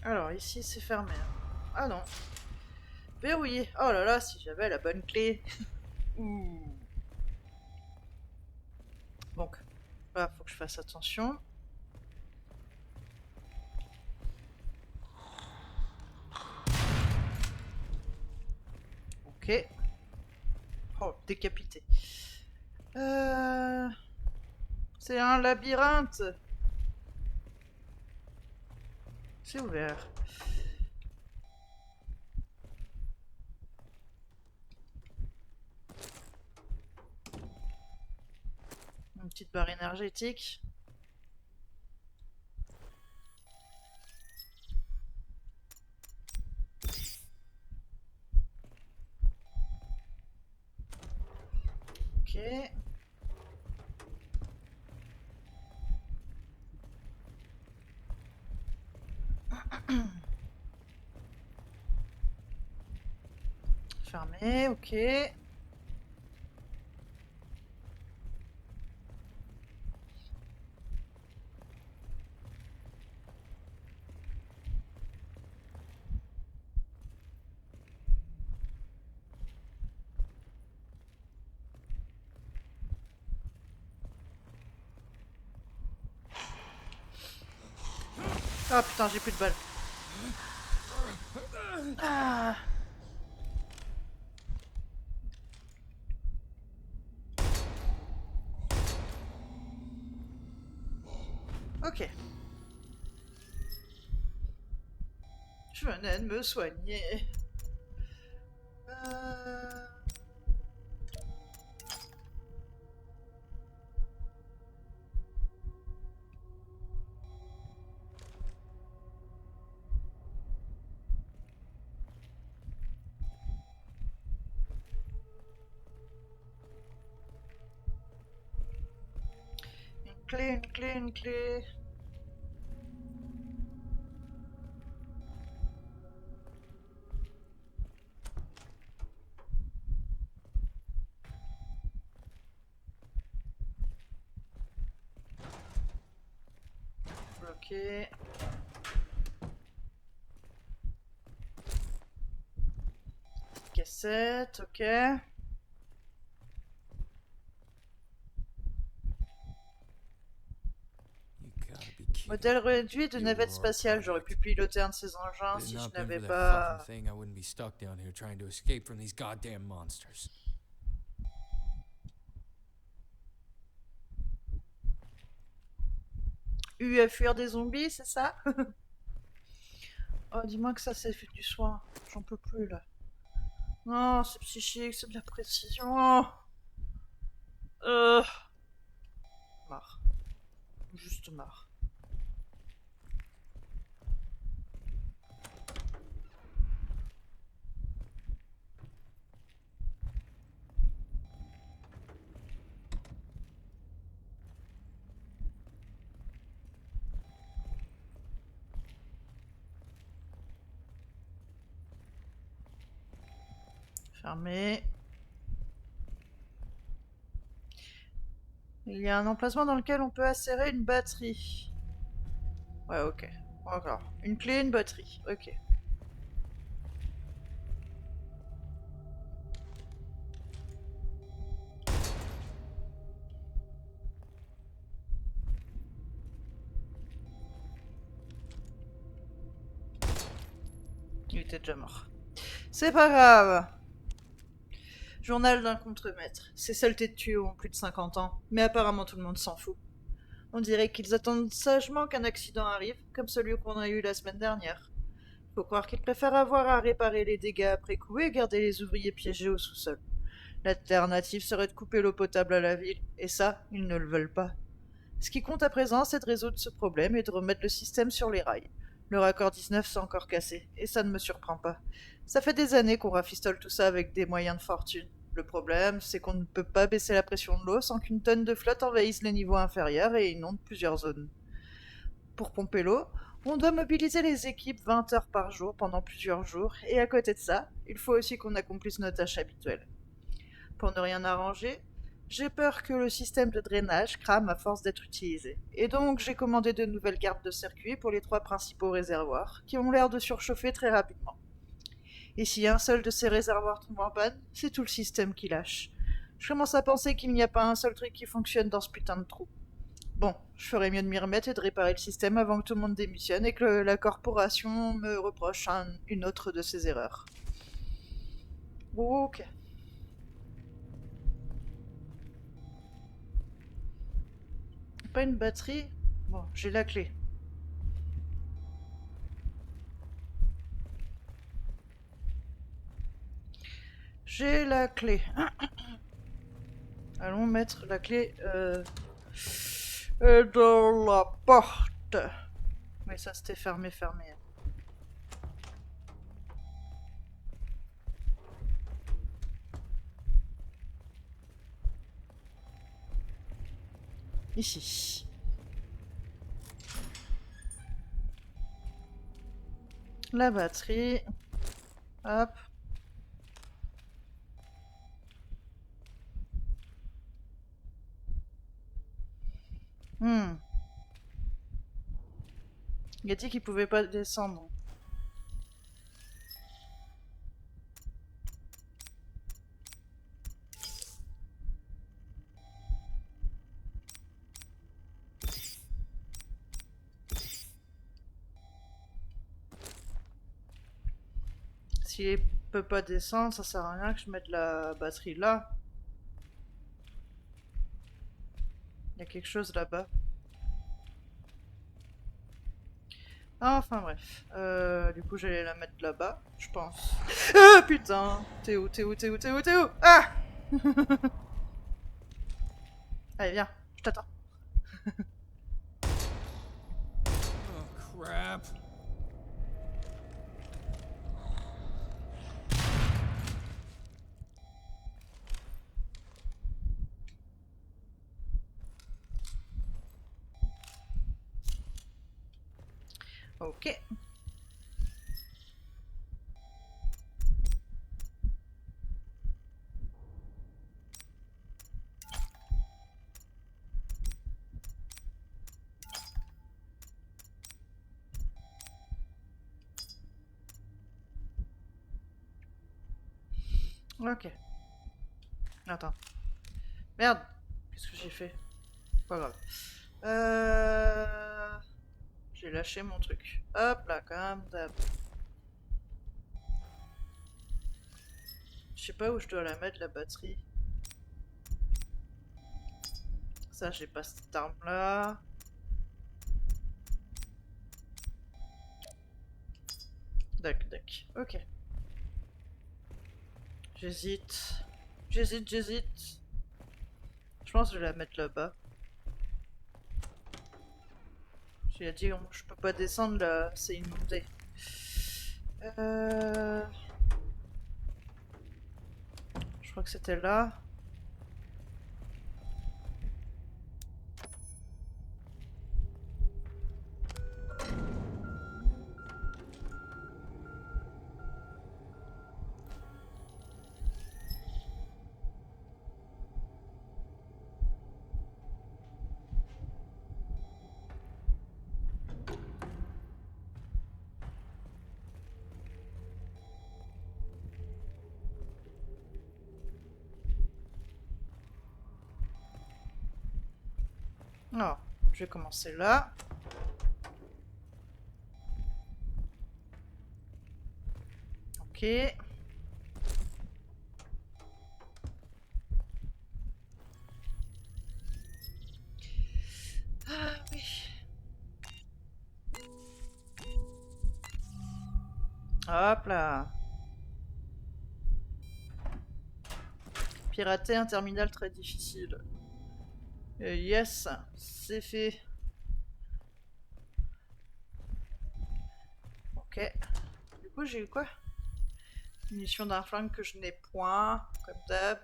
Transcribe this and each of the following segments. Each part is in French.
Alors, ici, c'est fermé. Ah non. Verrouillé. Oh là là, si j'avais la bonne clé. Ouh. Donc, là, faut que je fasse attention. Ok. Oh, décapité. C'est un labyrinthe. C'est ouvert. Une petite barre énergétique. Ok. Fermé, ok. Ah putain, j'ai plus de balles. Ah. Ok. Je venais de me soigner. Euh... Une clé, une clé, une clé. Bloqué. Cassette, ok. Modèle réduit de navette spatiale. J'aurais pu piloter un de ces engins si je n'avais pas thing, I wouldn't be stuck down here trying to escape from these goddamn monsters. eu à fuir des zombies, c'est ça? Oh, dis-moi que ça, c'est fait du soin. J'en peux plus, là. Non, c'est psychique, c'est de la précision. Euh... Marre. Juste marre. Fermé. Il y a un emplacement dans lequel on peut insérer une batterie. Ouais, ok. Encore. Une clé, une batterie. Ok. Il était déjà mort. C'est pas grave. Journal d'un contremaître. Ces saletés de tuyaux ont plus de 50 ans, mais apparemment tout le monde s'en fout. On dirait qu'ils attendent sagement qu'un accident arrive, comme celui qu'on a eu la semaine dernière. Faut croire qu'ils préfèrent avoir à réparer les dégâts après coup et garder les ouvriers piégés au sous-sol. L'alternative serait de couper l'eau potable à la ville, et ça, ils ne le veulent pas. Ce qui compte à présent, c'est de résoudre ce problème et de remettre le système sur les rails. Le raccord 19 s'est encore cassé, et ça ne me surprend pas. Ça fait des années qu'on rafistole tout ça avec des moyens de fortune. Le problème, c'est qu'on ne peut pas baisser la pression de l'eau sans qu'une tonne de flotte envahisse les niveaux inférieurs et inonde plusieurs zones. Pour pomper l'eau, on doit mobiliser les équipes 20 heures par jour pendant plusieurs jours, et à côté de ça, il faut aussi qu'on accomplisse nos tâches habituelles. Pour ne rien arranger, J'ai peur que le système de drainage crame à force d'être utilisé. Et donc j'ai commandé de nouvelles cartes de circuit pour les 3 principaux réservoirs, qui ont l'air de surchauffer très rapidement. Et si un seul de ces réservoirs tombe en panne, c'est tout le système qui lâche. Je commence à penser qu'il n'y a pas un seul truc qui fonctionne dans ce putain de trou. Bon, je ferais mieux de m'y remettre et de réparer le système avant que tout le monde démissionne et que la corporation me reproche une autre de ses erreurs. Ok. Pas une batterie? Bon, j'ai la clé. J'ai la clé. Allons mettre la clé dans la porte. Mais ça c'était fermé. Ici. La batterie. Hop. Il a dit qu'il pouvait pas descendre. S'il peut pas descendre, ça sert à rien que je mette la batterie là. Il y a quelque chose là-bas. Enfin bref. Du coup, j'allais la mettre là-bas, je pense. Ah putain! T'es où? Ah! Allez, viens, je t'attends. Oh, crap. Ok. Ok. Attends. Merde! Qu'est-ce que j'ai fait? Pas grave. J'ai lâché mon truc. Hop là, comme d'hab. Je sais pas où je dois la mettre, la batterie. Ça, j'ai pas cette arme là. Dac. Ok. J'hésite. J'hésite. Je pense que je vais la mettre là-bas. J'ai dit, je peux pas descendre là, c'est inondé. Je crois que c'était là. Alors, je vais commencer là. Ok. Ah oui. Hop là. Pirater un terminal très difficile. Yes, c'est fait. Ok. Du coup, j'ai eu quoi? Munition d'un flingue que je n'ai point, comme d'hab.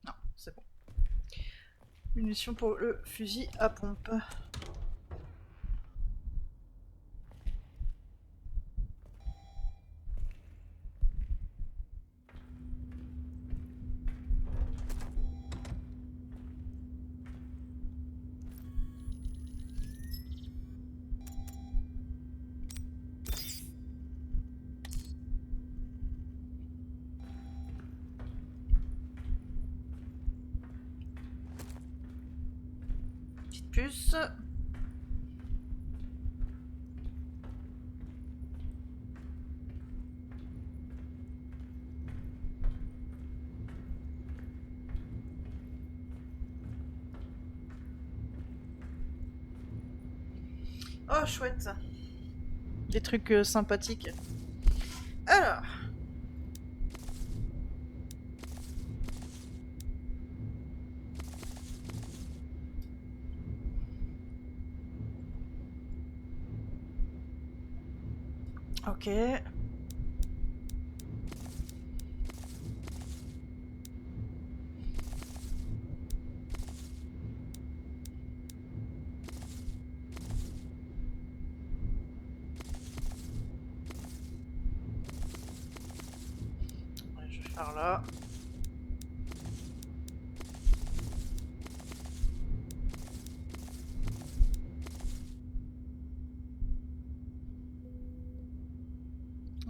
Non, c'est bon. Munition pour le fusil à pompe. plus. Oh, chouette. Des trucs sympathiques. Alors. Ok. Ouais, je vais faire là.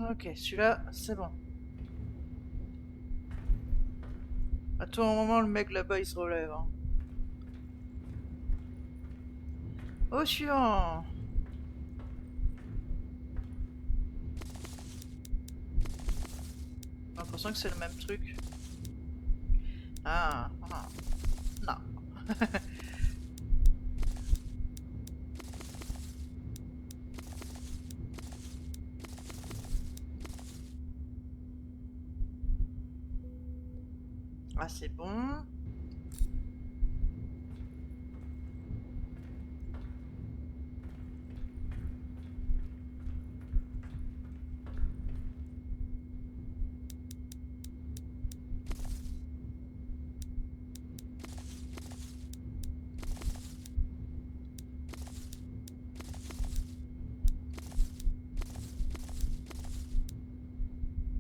Ok, celui-là, c'est bon. À tout moment, le mec là-bas, il se relève. Hein. Au suivant. J'ai l'impression que c'est le même truc. Ah, ah. Non. Ah, c'est bon.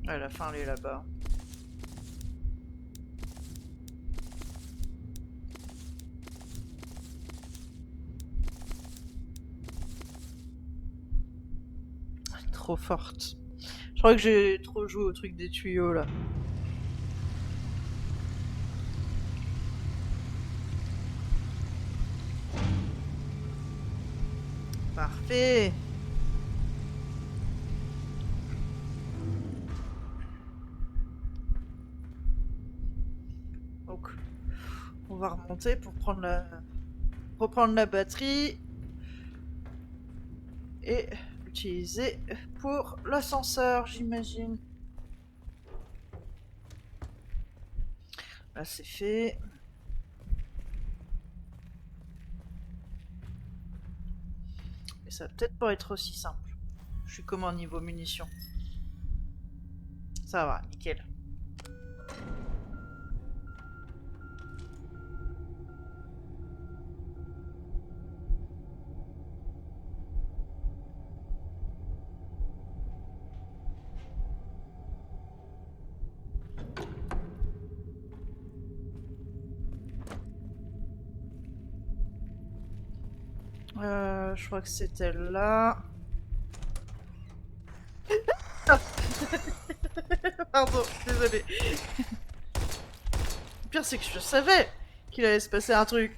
Ouais, la fin, elle est là-bas. Trop forte. Je crois que j'ai trop joué au truc des tuyaux là. Parfait. Donc, on va remonter pour reprendre la batterie et l'utiliser pour l'ascenseur, j'imagine. Là, c'est fait. Mais ça va peut-être pas être aussi simple. Je suis comment niveau munitions? Ça va, nickel. Je crois que c'était là. Pardon, désolé. Le pire, c'est que je savais qu'il allait se passer un truc.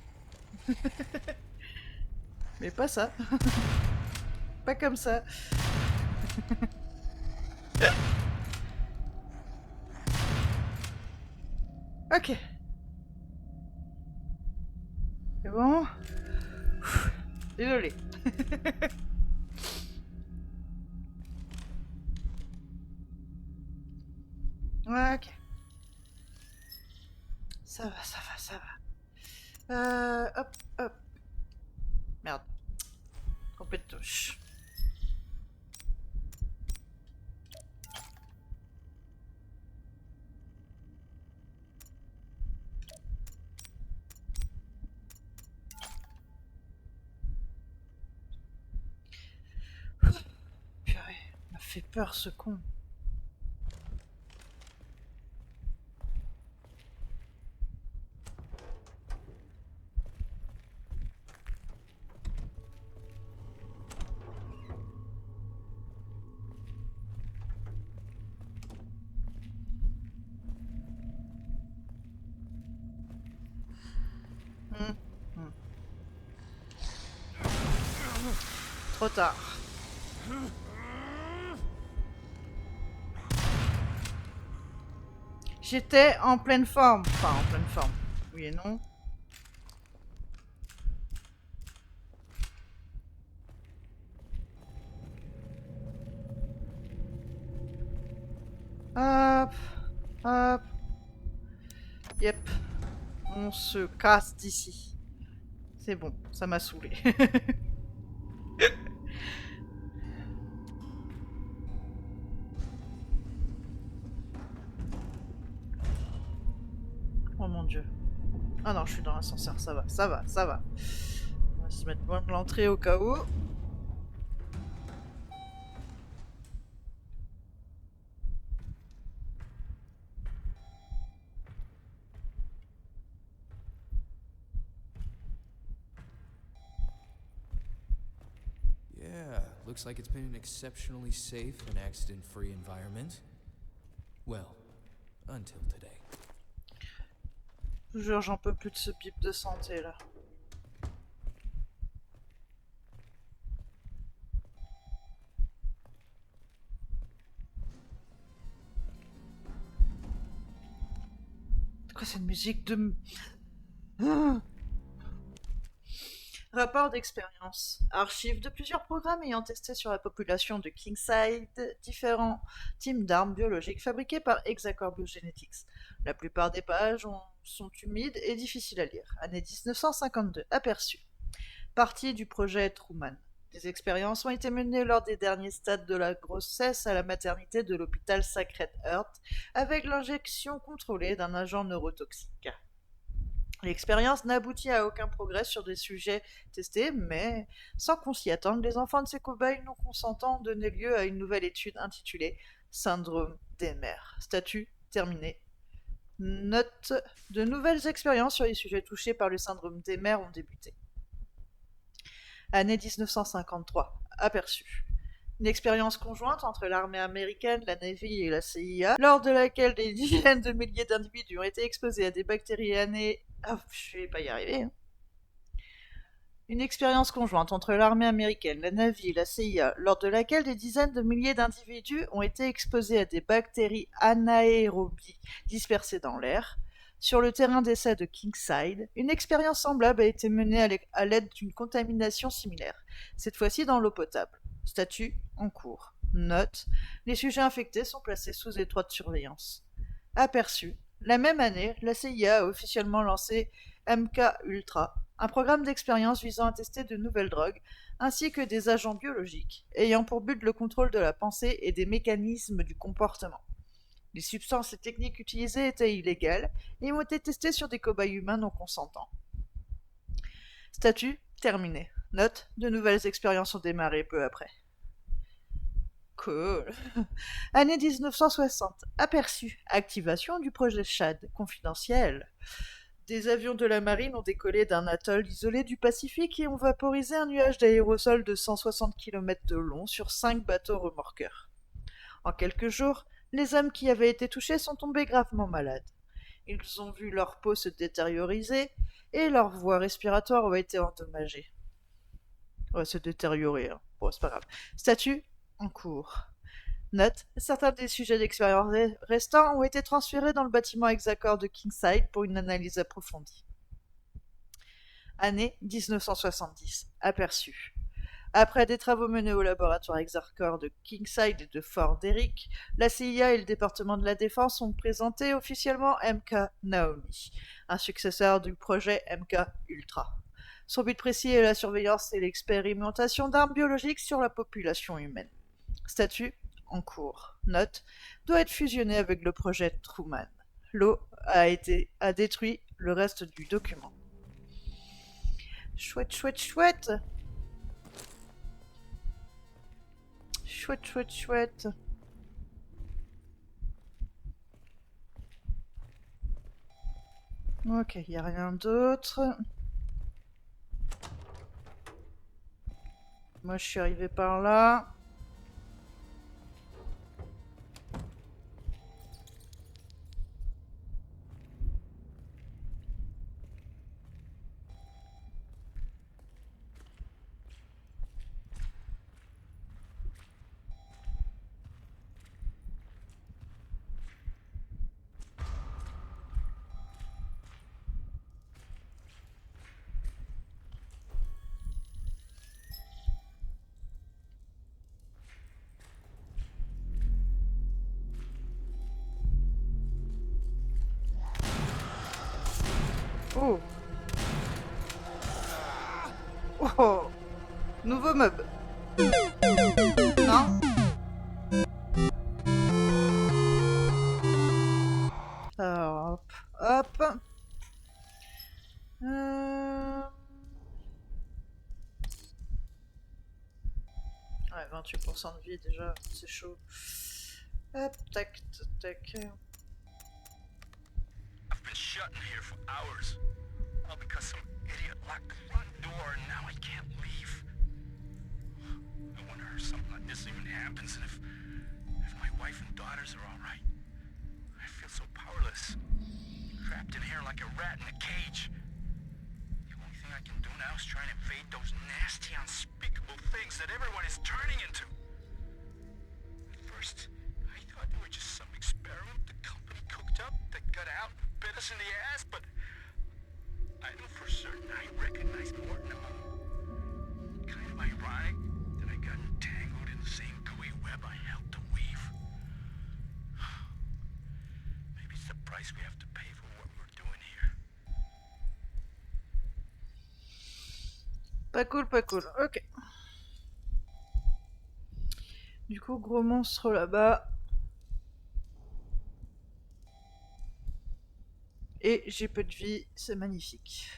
Mais pas ça. Pas comme ça. Ok. C'est bon. Désolé. Ouais, ok. Ça va, ça va, ça va. Hop, hop. Merde. Trompé de touche. Purée, il m'a fait peur ce con. Hmm, hmm. Trop tard. J'étais en pleine forme. Enfin, en pleine forme. Oui et non. Hop. Hop. Yep. On se casse d'ici. C'est bon, ça m'a saoulé. Oh mon dieu. Ah non, je suis dans l'ascenseur, ça va, ça va, ça va. On va se mettre loin de l'entrée au cas où. Yeah, looks like it's been an exceptionally safe and accident-free environment. Well, until today. Je vous jure, j'en peux plus de ce pipe de santé là. C'est quoi cette musique de... Ah. Rapport d'expérience. Archives de plusieurs programmes ayant testé sur la population de Kingside différents types d'armes biologiques fabriquées par Hexacore Biogenetics. La plupart des pages sont humides et difficiles à lire. Année 1952. Aperçu. Partie du projet Truman. Des expériences ont été menées lors des derniers stades de la grossesse à la maternité de l'hôpital Sacred Heart avec l'injection contrôlée d'un agent neurotoxique. L'expérience n'aboutit à aucun progrès sur des sujets testés, mais sans qu'on s'y attende, les enfants de ces cobayes non consentants ont donné lieu à une nouvelle étude intitulée Syndrome d'Emer. Statut terminé. Note: de nouvelles expériences sur les sujets touchés par le syndrome d'Emer ont débuté. Année 1953. Aperçu. Une expérience conjointe entre l'armée américaine, la Navy et la CIA, lors de laquelle des dizaines de milliers d'individus ont été exposés à des bactéries années... Ah, je vais pas y arriver. Une expérience conjointe entre l'armée américaine, la Navy et la CIA, lors de laquelle des dizaines de milliers d'individus ont été exposés à des bactéries anaérobies dispersées dans l'air. Sur le terrain d'essai de Kingside, une expérience semblable a été menée à l'aide d'une contamination similaire, cette fois-ci dans l'eau potable. Statut en cours. Note: les sujets infectés sont placés sous étroite surveillance. Aperçu. La même année, la CIA a officiellement lancé MK Ultra, un programme d'expérience visant à tester de nouvelles drogues, ainsi que des agents biologiques, ayant pour but le contrôle de la pensée et des mécanismes du comportement. Les substances et techniques utilisées étaient illégales et ont été testées sur des cobayes humains non consentants. Statut terminé. Note: de nouvelles expériences ont démarré peu après. Cool. Année 1960. Aperçu. Activation du projet Shad, confidentiel. Des avions de la marine ont décollé d'un atoll isolé du Pacifique et ont vaporisé un nuage d'aérosols de 160 km de long sur 5 bateaux remorqueurs. En quelques jours, les hommes qui avaient été touchés sont tombés gravement malades. Ils ont vu leur peau se détérioriser et leur voie respiratoire ont été endommagées. Ouais, se détériorer, hein. Bon, c'est pas grave. Statut en cours. Note: certains des sujets d'expérience restants ont été transférés dans le bâtiment Hexacore de Kingside pour une analyse approfondie. Année 1970. Aperçu. Après des travaux menés au laboratoire Hexacore de Kingside et de Fort Derrick, la CIA et le département de la Défense ont présenté officiellement MK Naomi, un successeur du projet MK Ultra. Son but précis est la surveillance et l'expérimentation d'armes biologiques sur la population humaine. Statut en cours. Note: doit être fusionné avec le projet Truman. L'eau a détruit le reste du document. Chouette, chouette, chouette. Chouette, chouette, chouette. Ok, il n'y a rien d'autre. Moi, je suis arrivé par là. Oh. Oh. Nouveau mob. Non. Alors, hop. Hop. Ouais, 28% de vie déjà, c'est chaud. Hop, tac, tac. I've been shut in here for hours. All because some idiot locked the front door and now I can't leave. I wonder if something like this even happens and if my wife and daughters are all right. I feel so powerless. Trapped in here like a rat in a cage. The only thing I can do now is try and evade those nasty, unspeakable things that everyone is turning into. At first, I thought they were just some experiment the company cooked up that got out and bit us in the ass, but I know for certain I recognize Morton among them. Kind of ironic that I got entangled in the same gooey web I helped to weave. Maybe it's the price we have to pay for what we're doing here. Pas cool, pas cool. Ok. Du coup, gros monstre là-bas. Et j'ai peu de vie, c'est magnifique.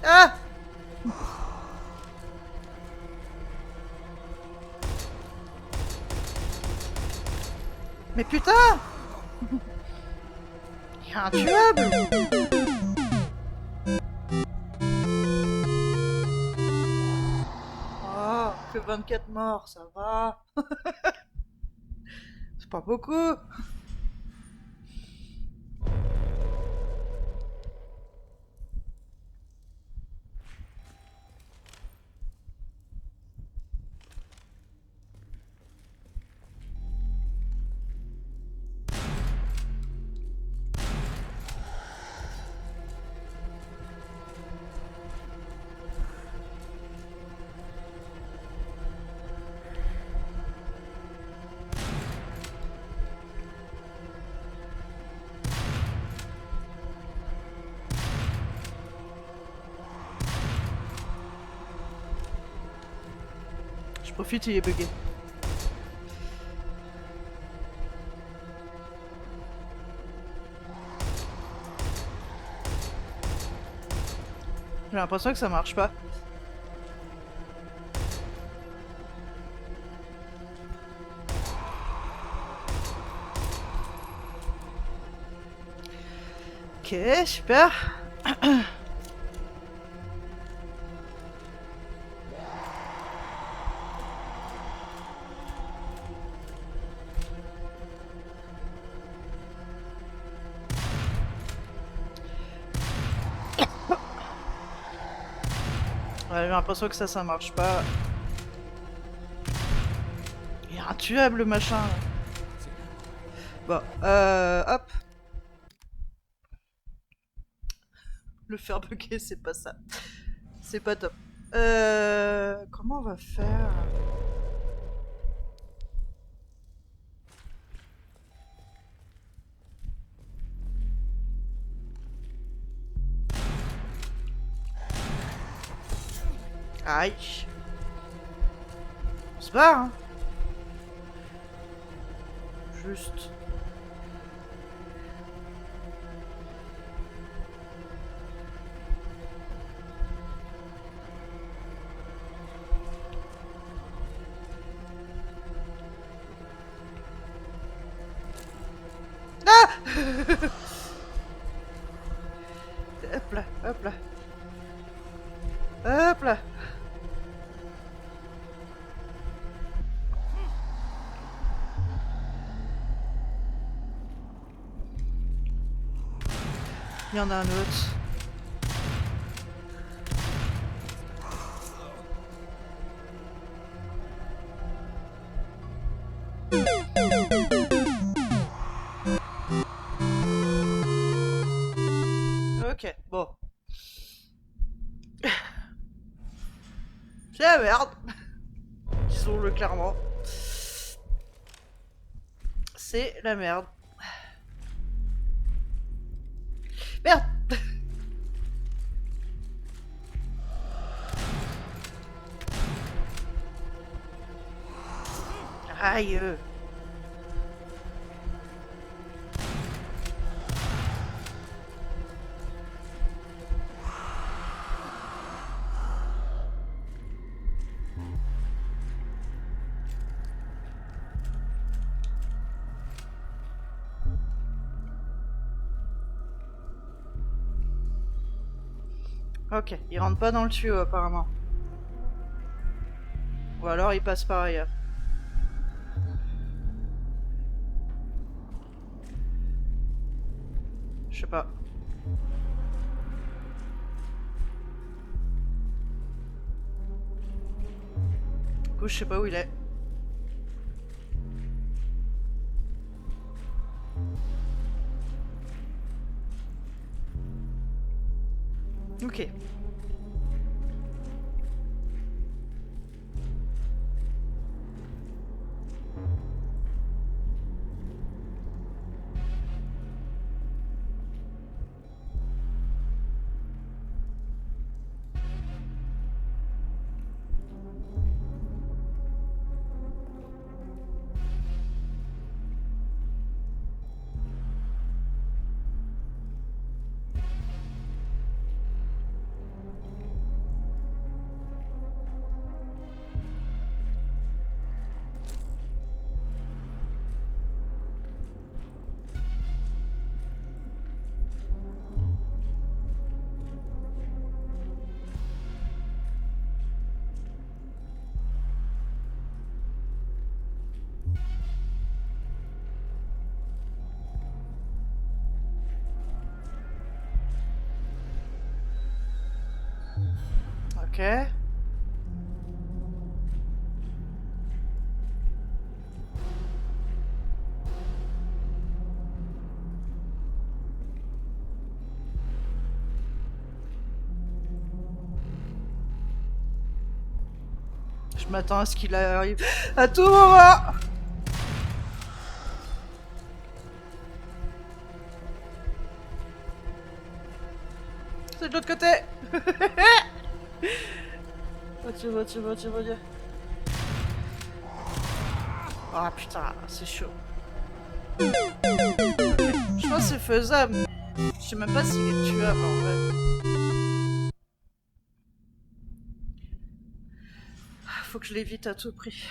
Ah! Mais putain! Il est intuable! Oh, que 24 morts, ça va. C'est pas beaucoup. Je profite, il est bugué. J'ai l'impression que ça marche pas. Ok, super. Ouais, j'ai l'impression que ça marche pas. Il est intuable le machin. Bon, hop. Le faire bugger, c'est pas ça. C'est pas top. Comment on va faire? Aïe. On se barre, hein. Juste. Ah. Hop là, hop là. Hop là. Il y en a un autre. Ok, bon. C'est la merde. Disons-le clairement. C'est la merde. Merde. Aïe. Ok, il rentre pas dans le tuyau apparemment. Ou alors il passe par ailleurs. Je sais pas. Du coup, je sais pas où il est. Ok. Ok. Je m'attends à ce qu'il arrive à tout moment. C'est de l'autre côté. Va-tu. Ah putain, c'est chaud. Je pense que c'est faisable. Je sais même pas s'il est tuable en vrai. Faut que je l'évite à tout prix.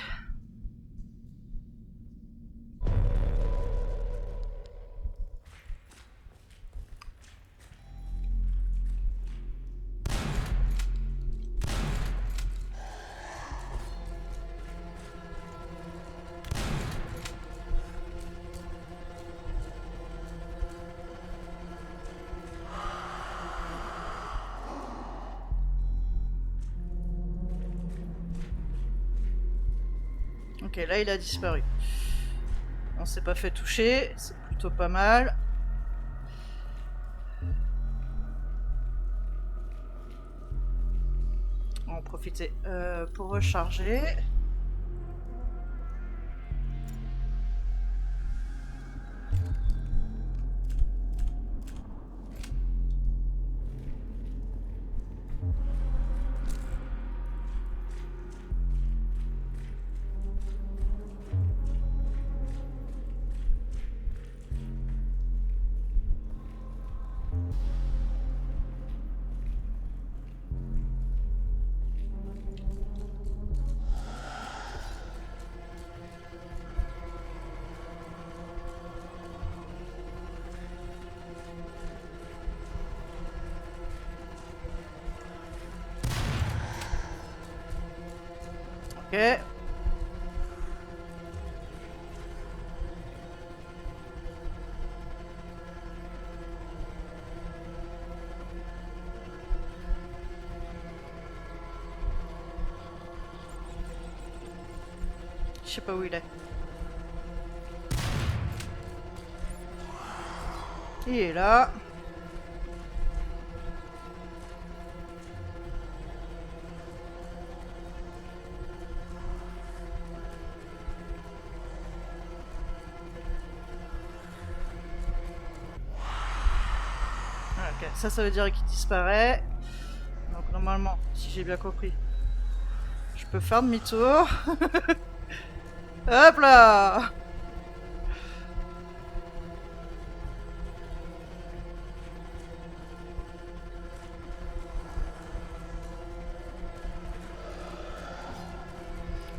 Ok, là il a disparu. On s'est pas fait toucher, c'est plutôt pas mal. On va en profiter pour recharger. Ok. Je sais pas où il est. Il est là. Ok, ça veut dire qu'il disparaît. Donc normalement, si j'ai bien compris, je peux faire demi-tour. Hop là!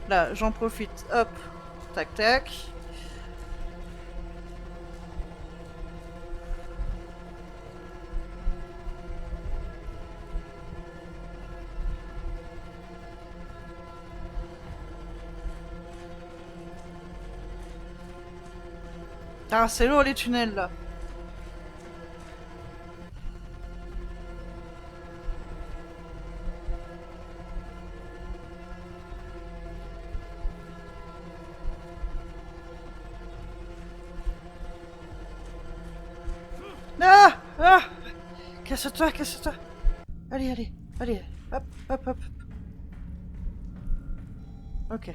Là, j'en profite. Hop. Tac, tac. Ah, c'est lourd les tunnels là. Ah! Ah! Casse-toi, casse-toi. Allez, allez, allez. Hop, hop, hop. Ok.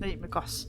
Allez, me casse.